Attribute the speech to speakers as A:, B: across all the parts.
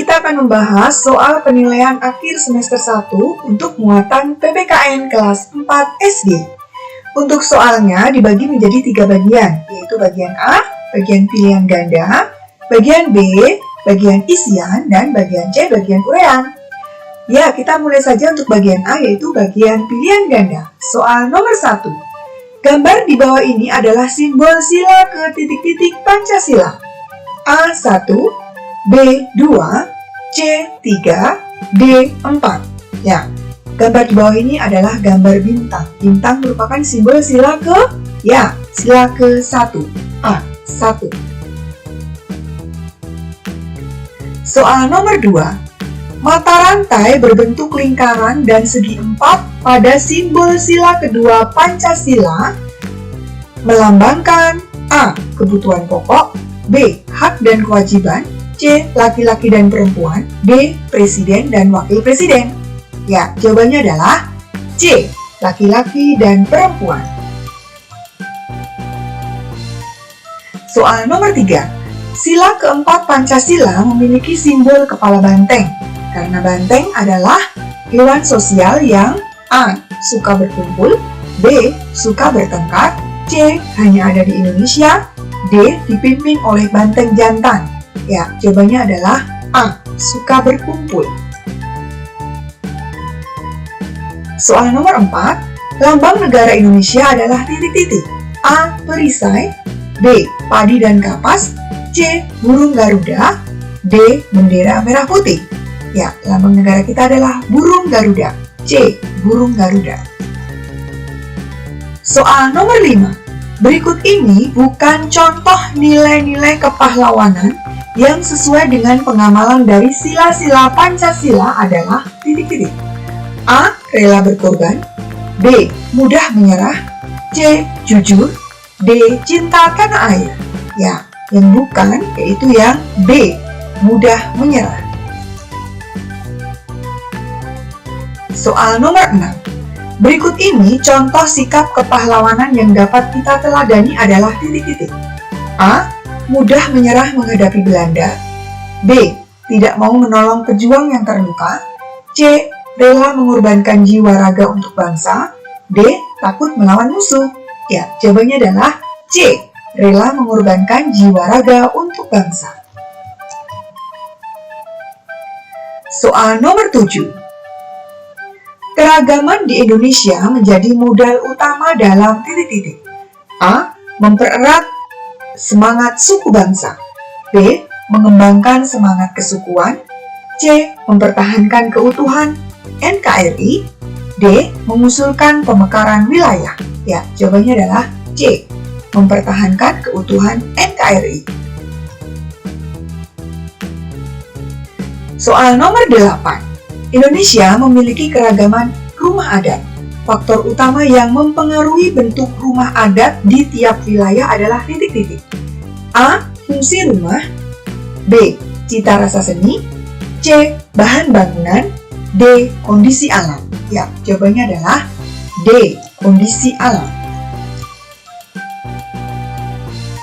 A: kita akan membahas soal penilaian akhir semester 1 untuk muatan PPKN kelas 4 SD. Untuk soalnya dibagi menjadi 3 bagian, yaitu bagian A, bagian pilihan ganda, bagian B, bagian isian, dan bagian C, bagian uraian. Ya, kita mulai saja untuk bagian A, yaitu bagian pilihan ganda. Soal nomor 1. Gambar di bawah ini adalah simbol sila ke titik-titik Pancasila. A1, B2, C3, D4. Ya, gambar di bawah ini adalah gambar bintang. Bintang merupakan simbol sila ke, sila ke-1, A1. Soal nomor 2. Mata rantai berbentuk lingkaran dan segi 4 pada simbol sila kedua Pancasila melambangkan A. Kebutuhan pokok, B. Hak dan kewajiban, C. Laki-laki dan perempuan, D. Presiden dan wakil presiden. Ya, jawabannya adalah C. Laki-laki dan perempuan. Soal nomor 3. Sila keempat Pancasila memiliki simbol kepala banteng, karena banteng adalah hewan sosial yang A. Suka berkumpul, B. Suka bertengkar, C. Hanya ada di Indonesia, D. Dipimpin oleh banteng jantan. Ya, jawabannya adalah A. Suka berkumpul. Soal nomor 4. Lambang negara Indonesia adalah titik-titik. A. Perisai, B. Padi dan kapas, C. Burung Garuda, D. Bendera merah putih. Ya, lambang negara kita adalah burung Garuda. C. Burung Garuda. Soal nomor 5. Berikut ini bukan contoh nilai-nilai kepahlawanan yang sesuai dengan pengamalan dari sila-sila Pancasila adalah titik-titik. A. Rela berkorban, B. Mudah menyerah, C. Jujur, D. Cinta tanah air. Ya, yang bukan yaitu yang B. Mudah menyerah. Soal nomor 6. Berikut ini contoh sikap kepahlawanan yang dapat kita teladani adalah titik-titik. A. Mudah menyerah menghadapi Belanda, B. Tidak mau menolong pejuang yang terluka, C. Rela mengorbankan jiwa raga untuk bangsa, D. Takut melawan musuh. Ya, jawabannya adalah C. Rela mengorbankan jiwa raga untuk bangsa. Soal nomor 7. Keragaman di Indonesia menjadi modal utama dalam titik-titik. A. Mempererat semangat suku bangsa, B. Mengembangkan semangat kesukuan, C. Mempertahankan keutuhan NKRI, D. Mengusulkan pemekaran wilayah. Ya, jawabannya adalah C. Mempertahankan keutuhan NKRI. Soal nomor 8. Indonesia memiliki keragaman rumah adat. Faktor utama yang mempengaruhi bentuk rumah adat di tiap wilayah adalah titik-titik. A. Fungsi rumah, B. Cita rasa seni, C. Bahan bangunan, D. Kondisi alam. Ya, jawabannya adalah D. Kondisi alam.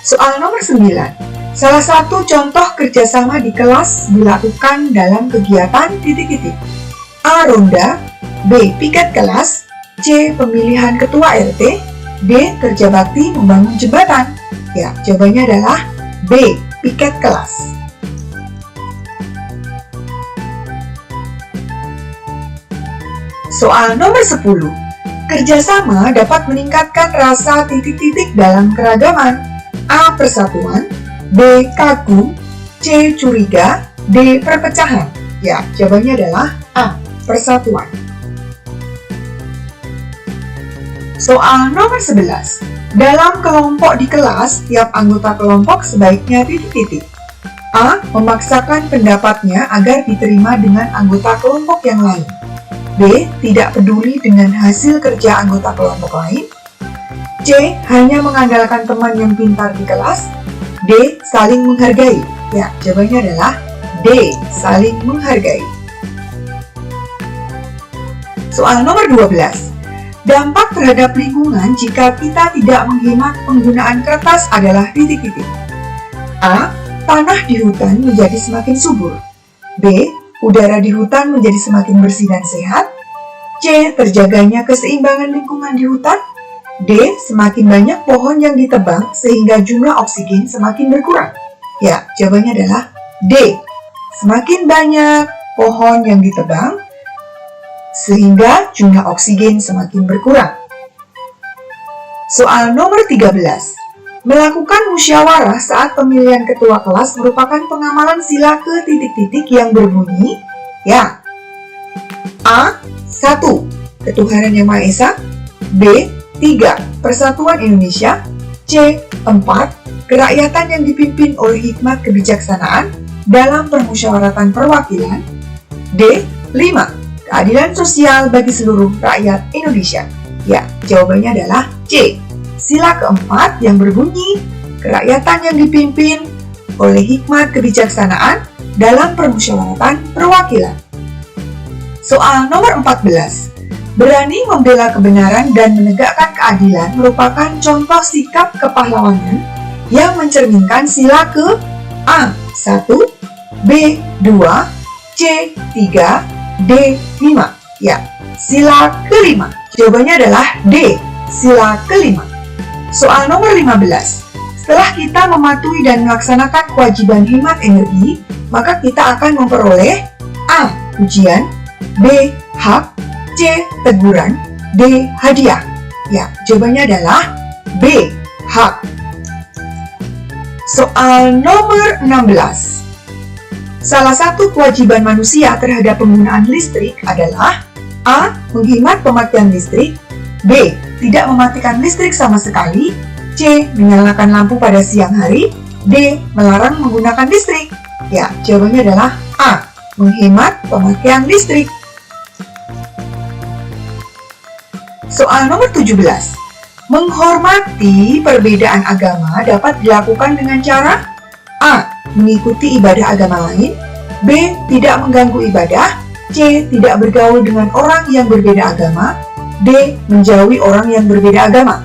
A: Soal nomor 9. Salah satu contoh kerjasama di kelas dilakukan dalam kegiatan titik-titik. A. Ronda, B. Piket kelas, C. Pemilihan ketua RT, D. Kerja bakti membangun jembatan. Ya, jawabannya adalah B. Piket kelas. Soal nomor 10. Kerjasama dapat meningkatkan rasa titik-titik dalam keragaman. A. Persatuan, B. Kagum, C. Curiga, D. Perpecahan. Ya, jawabannya adalah A. Persatuan. Soal nomor 11. Dalam kelompok di kelas, tiap anggota kelompok sebaiknya titik-titik. A. Memaksakan pendapatnya agar diterima dengan anggota kelompok yang lain. B. Tidak peduli dengan hasil kerja anggota kelompok lain. C. Hanya mengandalkan teman yang pintar di kelas. D. Saling menghargai. Ya, jawabannya adalah D. Saling menghargai. Soal nomor 12. Dampak terhadap lingkungan jika kita tidak menghemat penggunaan kertas adalah titik-titik. A. Tanah di hutan menjadi semakin subur. B. Udara di hutan menjadi semakin bersih dan sehat. C. Terjaganya keseimbangan lingkungan di hutan. D. Semakin banyak pohon yang ditebang sehingga jumlah oksigen semakin berkurang. Ya, jawabannya adalah D. Semakin banyak pohon yang ditebang sehingga jumlah oksigen semakin berkurang. Soal nomor 13. Melakukan musyawarah saat pemilihan ketua kelas merupakan pengamalan sila ke titik-titik yang berbunyi, ya. A. 1. Ketuhanan Yang Maha Esa. B. 3. Persatuan Indonesia. C. 4. Kerakyatan yang dipimpin oleh hikmat kebijaksanaan dalam permusyawaratan perwakilan. D. 5. Keadilan sosial bagi seluruh rakyat Indonesia. Ya, jawabannya adalah C. Sila keempat yang berbunyi kerakyatan yang dipimpin oleh hikmat kebijaksanaan dalam permusyawaratan perwakilan. Soal nomor 14. Berani membela kebenaran dan menegakkan keadilan merupakan contoh sikap kepahlawanan yang mencerminkan sila ke A. 1, B. 2, C. 3, D. 5. Ya, sila kelima. Jawabannya adalah D. Sila kelima. Soal nomor 15. Setelah kita mematuhi dan melaksanakan kewajiban hemat energi, maka kita akan memperoleh A. Pujian, B. Hak, C. Teguran, D. Hadiah. Ya, jawabannya adalah B. Hak. Soal nomor 16. Salah satu kewajiban manusia terhadap penggunaan listrik adalah A. Menghemat pemakaian listrik, B. Tidak mematikan listrik sama sekali, C. Menyalakan lampu pada siang hari, D. Melarang menggunakan listrik. Ya, jawabannya adalah A. Menghemat pemakaian listrik. Soal nomor 17. Menghormati perbedaan agama dapat dilakukan dengan cara A. Mengikuti ibadah agama lain, B. Tidak mengganggu ibadah, C. Tidak bergaul dengan orang yang berbeda agama, D. Menjauhi orang yang berbeda agama.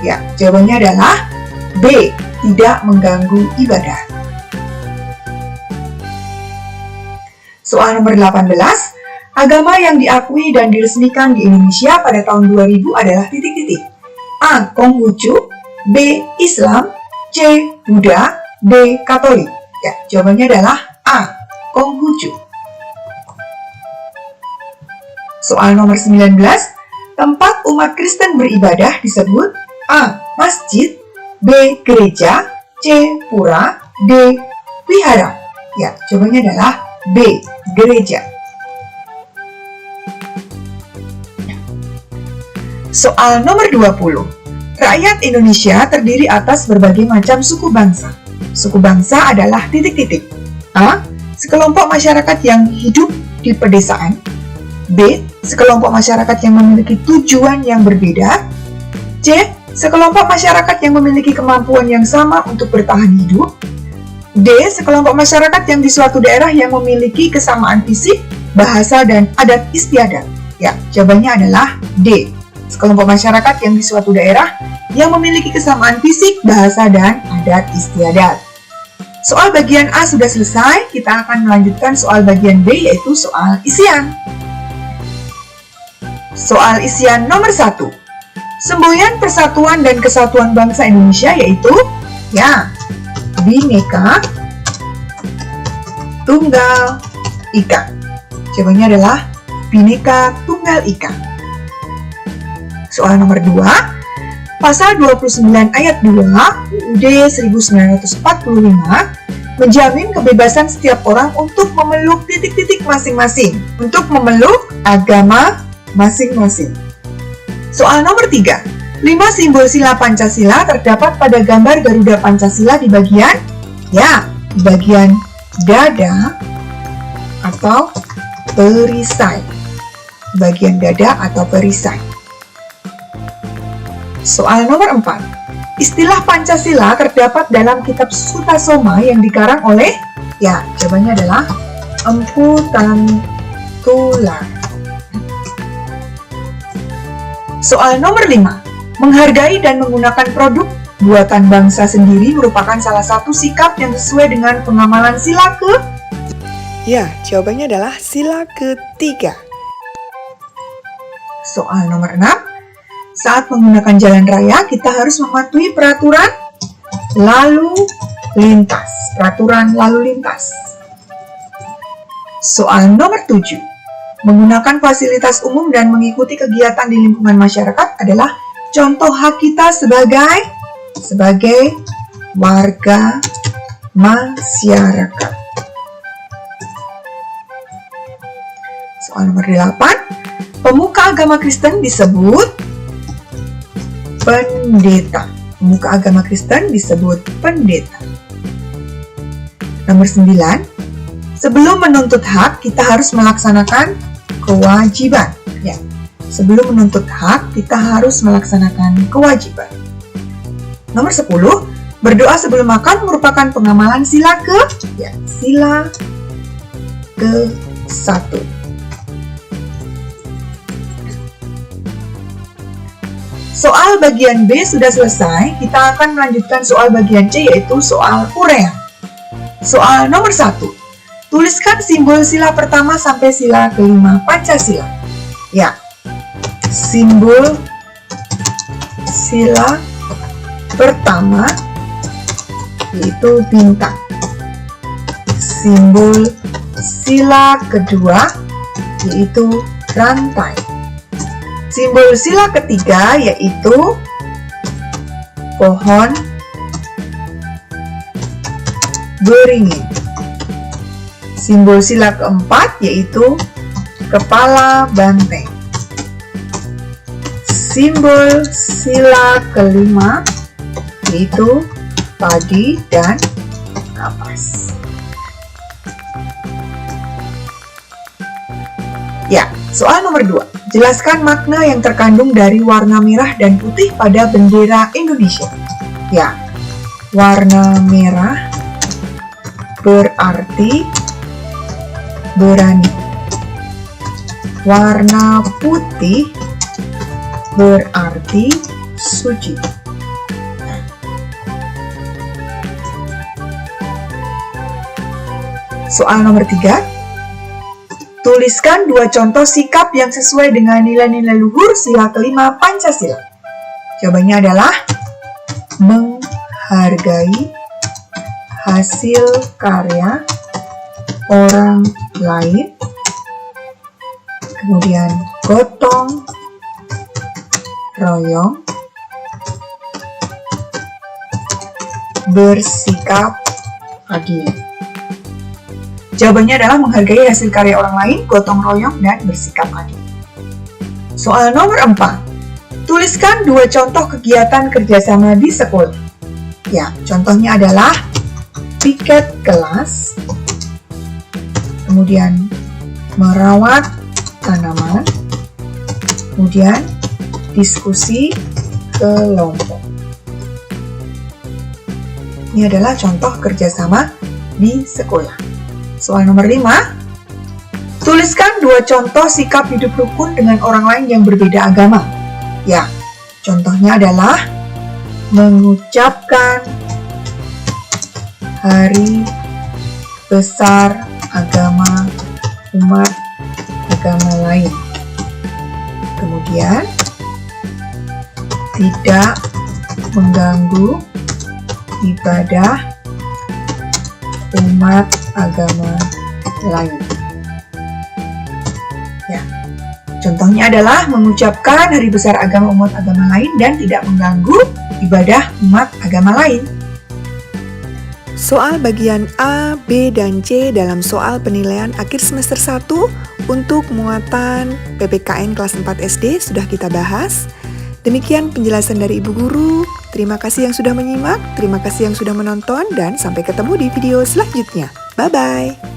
A: Ya, jawabannya adalah B. Tidak mengganggu ibadah. Soal nomor 18. Agama yang diakui dan diresmikan di Indonesia pada tahun 2000 adalah titik-titik. A. Konghucu, B. Islam, C. Buddha, D. Katolik. Ya, jawabannya adalah A. Konghucu. Soal nomor 19. Tempat umat Kristen beribadah disebut A. Masjid, B. Gereja, C. Pura, D. Wihara. Ya, jawabannya adalah B. Gereja. Soal nomor 20. Rakyat Indonesia terdiri atas berbagai macam suku bangsa. Suku bangsa adalah titik-titik. A. Sekelompok masyarakat yang hidup di pedesaan. B. Sekelompok masyarakat yang memiliki tujuan yang berbeda. C. Sekelompok masyarakat yang memiliki kemampuan yang sama untuk bertahan hidup. D. Sekelompok masyarakat yang di suatu daerah yang memiliki kesamaan fisik, bahasa, dan adat istiadat. Ya, jawabannya adalah D. Sekelompok masyarakat yang di suatu daerah yang memiliki kesamaan fisik, bahasa, dan adat istiadat. Soal bagian A sudah selesai, kita akan melanjutkan soal bagian B, yaitu soal isian. Soal isian nomor 1. Semboyan Persatuan dan Kesatuan Bangsa Indonesia yaitu, ya, Bhinneka Tunggal Ika. Jawabannya adalah Bhinneka Tunggal Ika. Soal nomor 2, Pasal 29 ayat 2 UUD 1945 menjamin kebebasan setiap orang untuk memeluk titik-titik masing-masing, untuk memeluk agama masing-masing. Soal nomor 3, 5 simbol sila Pancasila terdapat pada gambar Garuda Pancasila di bagian, ya, di bagian dada atau perisai. Bagian dada atau perisai. Soal nomor 4. Istilah Pancasila terdapat dalam kitab Sutasoma yang dikarang oleh, ya, jawabannya adalah Empu Tantular. Soal nomor 5. Menghargai dan menggunakan produk buatan bangsa sendiri merupakan salah satu sikap yang sesuai dengan pengamalan sila ke Ya, jawabannya adalah sila ketiga. Soal nomor 6. Saat menggunakan jalan raya, kita harus mematuhi peraturan lalu lintas. Peraturan lalu lintas. Soal nomor 7. Menggunakan fasilitas umum dan mengikuti kegiatan di lingkungan masyarakat adalah contoh hak kita sebagai warga masyarakat. Soal nomor 8. Pemuka agama Kristen disebut pendeta. Pemuka agama Kristen disebut pendeta. Nomor 9. Sebelum menuntut hak, kita harus melaksanakan kewajiban. Ya, sebelum menuntut hak, kita harus melaksanakan kewajiban. Nomor 10. Berdoa sebelum makan merupakan pengamalan sila ke-1. Soal bagian B sudah selesai, kita akan melanjutkan soal bagian C, yaitu soal urean. Soal nomor 1. Tuliskan simbol sila pertama sampai sila ke-5 Pancasila. Ya, simbol sila pertama yaitu bintang. Simbol sila kedua yaitu rantai. Simbol sila ketiga yaitu pohon beringin. Simbol sila keempat yaitu kepala banteng. Simbol sila kelima yaitu padi dan kapas. Ya, soal nomor 2. Jelaskan makna yang terkandung dari warna merah dan putih pada bendera Indonesia. Ya, warna merah berarti berani. Warna putih berarti suci. Soal nomor 3. Tuliskan 2 contoh sikap yang sesuai dengan nilai-nilai luhur sila kelima Pancasila. Jawabannya adalah menghargai hasil karya orang lain, kemudian gotong royong, bersikap adil. Jawabannya adalah menghargai hasil karya orang lain, gotong royong, dan bersikap adil. Soal nomor 4. Tuliskan 2 contoh kegiatan kerjasama di sekolah. Ya, contohnya adalah piket kelas, kemudian merawat tanaman, kemudian diskusi kelompok. Ini adalah contoh kerjasama di sekolah. Soal nomor 5. Tuliskan 2 contoh sikap hidup rukun dengan orang lain yang berbeda agama. Ya, contohnya adalah mengucapkan hari besar agama umat agama lain. Kemudian, tidak mengganggu ibadah umat agama lain. Ya, contohnya adalah mengucapkan hari besar agama umat agama lain dan tidak mengganggu ibadah umat agama lain. Soal bagian A, B, dan C dalam soal penilaian akhir semester 1 untuk muatan PPKN kelas 4 SD sudah kita bahas. Demikian penjelasan dari Ibu Guru. Terima kasih yang sudah menyimak, terima kasih yang sudah menonton, dan sampai ketemu di video selanjutnya. Bye-bye!